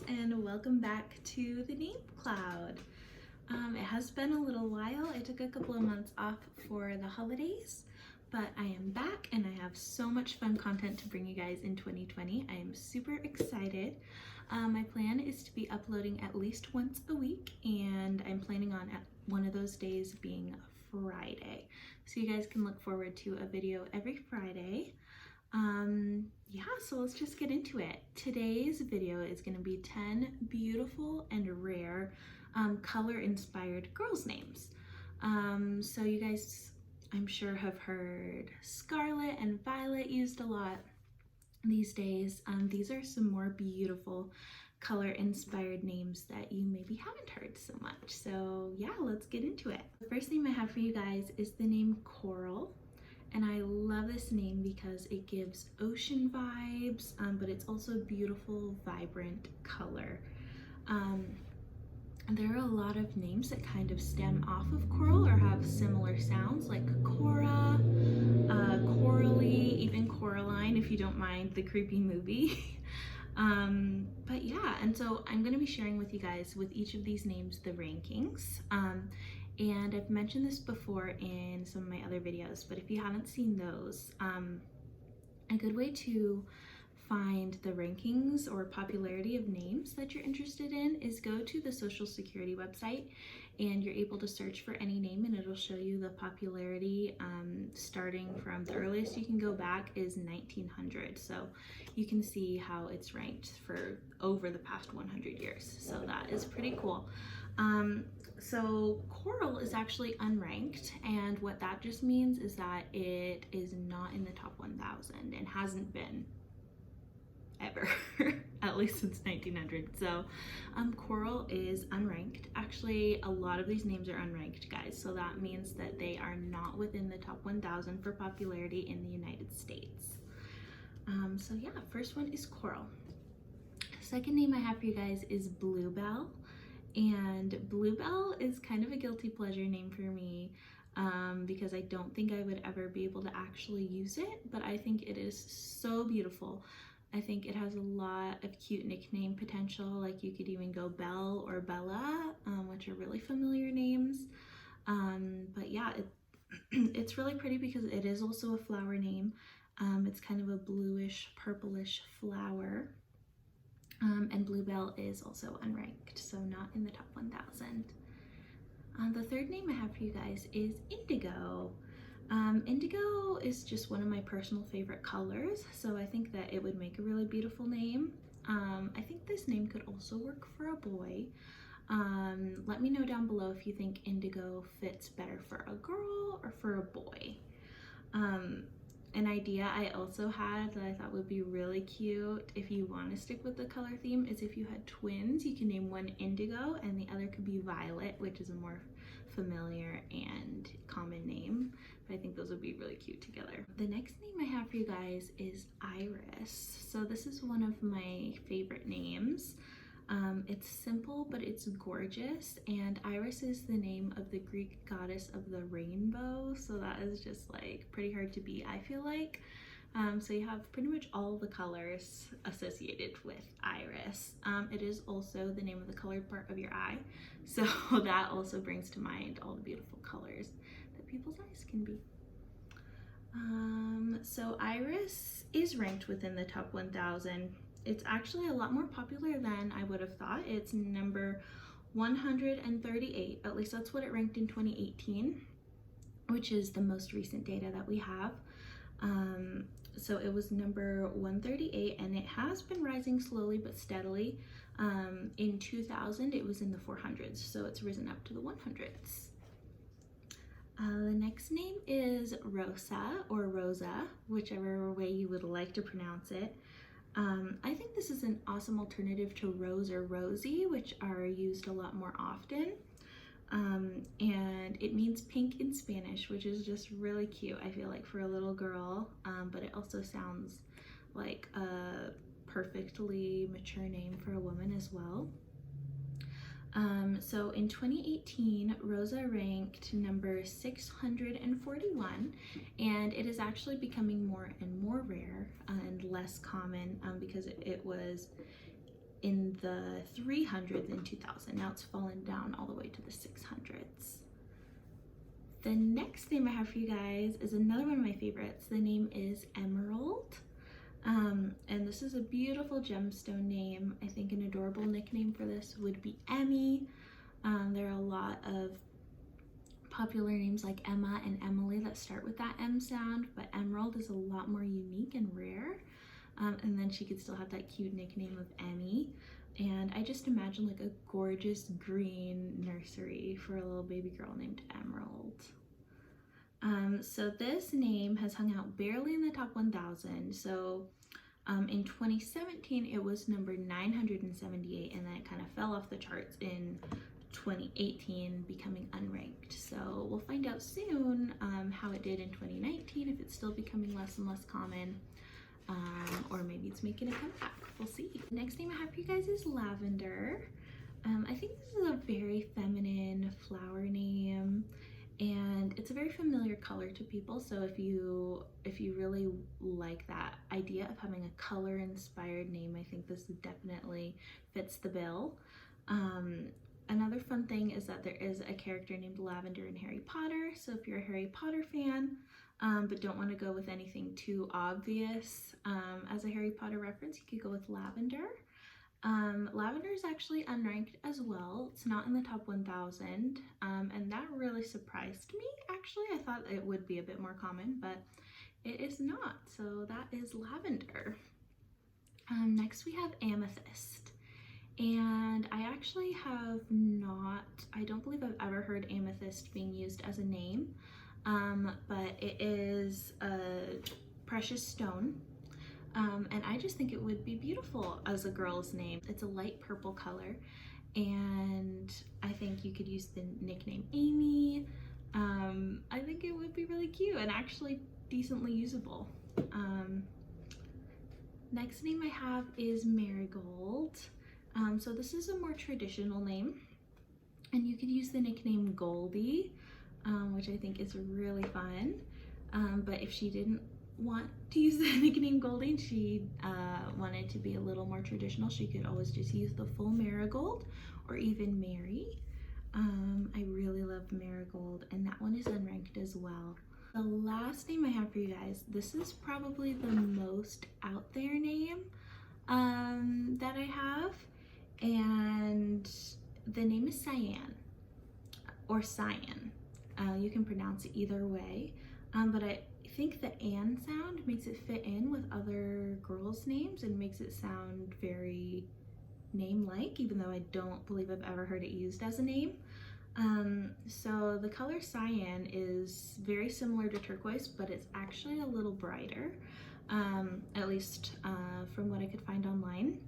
and welcome back to the name cloud. It has been a little while. I took a couple of months off for the holidays, but I am back and I have so much fun content to bring you guys in 2020. I am super excited. My plan is to be uploading at least once a week, and I'm planning on one of those days being Friday. So you guys can look forward to a video every Friday. Yeah, so let's just get into it. Today's video is going to be 10 beautiful and rare color inspired girls' names. So you guys, I'm sure, have heard Scarlet and Violet used a lot these days. These are some more beautiful color inspired names that you maybe haven't heard so much. So yeah, let's get into it. The first name I have for you guys is the name Coral. And I love this name because it gives ocean vibes, but it's also beautiful, vibrant color. There are a lot of names that kind of stem off of coral or have similar sounds, like Cora, Coralie, even Coraline, if you don't mind the creepy movie. But yeah, and so I'm going to be sharing with you guys with each of these names the rankings. And I've mentioned this before in some of my other videos, but if you haven't seen those, a good way to find the rankings or popularity of names that you're interested in is go to the Social Security website, and you're able to search for any name and it'll show you the popularity starting from the earliest you can go back is 1900. So you can see how it's ranked for over the past 100 years. So that is pretty cool. So Coral is actually unranked, and what that just means is that it is not in the top 1000 and hasn't been ever, at least since 1900. So Coral is unranked. Actually, a lot of these names are unranked, guys, so that means that they are not within the top 1000 for popularity in the United States. So yeah, first one is Coral. Second name I have for you guys is Bluebell. And Bluebell is kind of a guilty pleasure name for me because I don't think I would ever be able to actually use it, but I think it is so beautiful. I think it has a lot of cute nickname potential, like you could even go Belle or Bella, which are really familiar names. But yeah, it's really pretty because it is also a flower name. It's kind of a bluish, purplish flower. And Bluebell is also unranked, so not in the top 1000. The third name I have for you guys is Indigo. Indigo is just one of my personal favorite colors, so I think that it would make a really beautiful name. I think this name could also work for a boy. Let me know down below if you think Indigo fits better for a girl or for a boy. An idea I also had that I thought would be really cute if you want to stick with the color theme is if you had twins, you can name one Indigo and the other could be Violet, which is a more familiar and common name, but I think those would be really cute together. The next name I have for you guys is Iris. So this is one of my favorite names. It's simple, but it's gorgeous, and Iris is the name of the Greek goddess of the rainbow, so that is just like pretty hard to beat, I feel like. So you have pretty much all the colors associated with Iris. It is also the name of the colored part of your eye, so that also brings to mind all the beautiful colors that people's eyes can be. So Iris is ranked within the top 1000. It's actually a lot more popular than I would have thought. It's number 138, at least that's what it ranked in 2018, which is the most recent data that we have. So it was number 138, and it has been rising slowly but steadily. In 2000, it was in the 400s, so it's risen up to the 100s. The next name is Rosa, or Rosa, whichever way you would like to pronounce it. I think this is an awesome alternative to Rose or Rosie, which are used a lot more often. And it means pink in Spanish, which is just really cute, I feel like, for a little girl, but it also sounds like a perfectly mature name for a woman as well. So in 2018, Rosa ranked number 641, and it is actually becoming more and more rare and less common because it was in the 300s in 2000. Now it's fallen down all the way to the 600s. The next name I have for you guys is another one of my favorites. The name is Emerald. And this is a beautiful gemstone name. I think an adorable nickname for this would be Emmy. There are a lot of popular names like Emma and Emily that start with that M sound, but Emerald is a lot more unique and rare. And then she could still have that cute nickname of Emmy. And I just imagine like a gorgeous green nursery for a little baby girl named Emerald. So this name has hung out barely in the top 1,000. So in 2017, it was number 978, and then it kind of fell off the charts in 2018, becoming unranked. So we'll find out soon how it did in 2019, if it's still becoming less and less common. Or maybe it's making a comeback. We'll see. The next name I have for you guys is Lavender. I think this is a very feminine flower name, and it's a very familiar color to people. So if you really like that idea of having a color inspired name, I think this definitely fits the bill. Another fun thing is that there is a character named Lavender in Harry Potter. So if you're a Harry Potter fan, but don't want to go with anything too obvious as a Harry Potter reference, you could go with Lavender. Lavender is actually unranked as well. It's not in the top 1,000, and that really surprised me. Actually, I thought it would be a bit more common, but it is not. So that is Lavender. Next we have Amethyst. And I actually have not, I don't believe I've ever heard Amethyst being used as a name, but it is a precious stone. And I just think it would be beautiful as a girl's name. It's a light purple color, and I think you could use the nickname Amy. I think it would be really cute and actually decently usable. Next name I have is Marigold. So this is a more traditional name, and you could use the nickname Goldie, which I think is really fun. But if she didn't want to use the nickname Goldie, she wanted to be a little more traditional, she could always just use the full Marigold or even Mary. I really love Marigold, and that one is unranked as well. The last name I have for you guys, this is probably the most out there name that I have, and the name is Cyan, or Cyan. You can pronounce it either way, but I think the "an" sound makes it fit in with other girls' names and makes it sound very name-like, even though I don't believe I've ever heard it used as a name. So the color cyan is very similar to turquoise, but it's actually a little brighter, at least from what I could find online.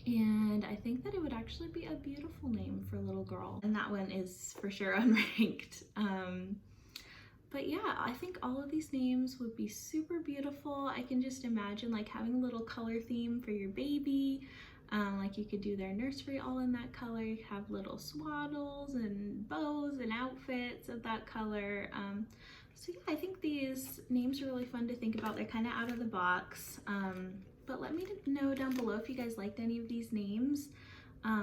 And I think that it would actually be a beautiful name for a little girl. And that one is for sure unranked. But yeah, I think all of these names would be super beautiful. I can just imagine like having a little color theme for your baby. Like you could do their nursery all in that color. You have little swaddles and bows and outfits of that color. So yeah, I think these names are really fun to think about. They're kind of out of the box. But let me know down below if you guys liked any of these names.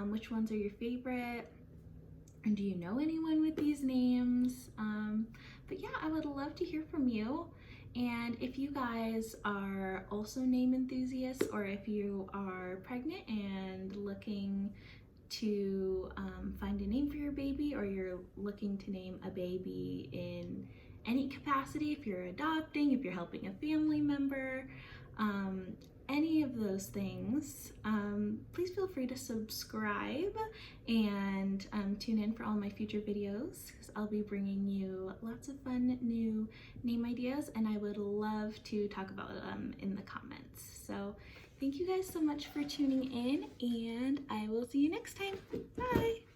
Which ones are your favorite? And do you know anyone with these names? But yeah, I would love to hear from you. And if you guys are also name enthusiasts, or if you are pregnant and looking to find a name for your baby, or you're looking to name a baby in any capacity, if you're adopting, if you're helping a family member, any of those things, please feel free to subscribe and tune in for all my future videos, because I'll be bringing you lots of fun new name ideas, and I would love to talk about them in the comments. So thank you guys so much for tuning in, and I will see you next time. Bye!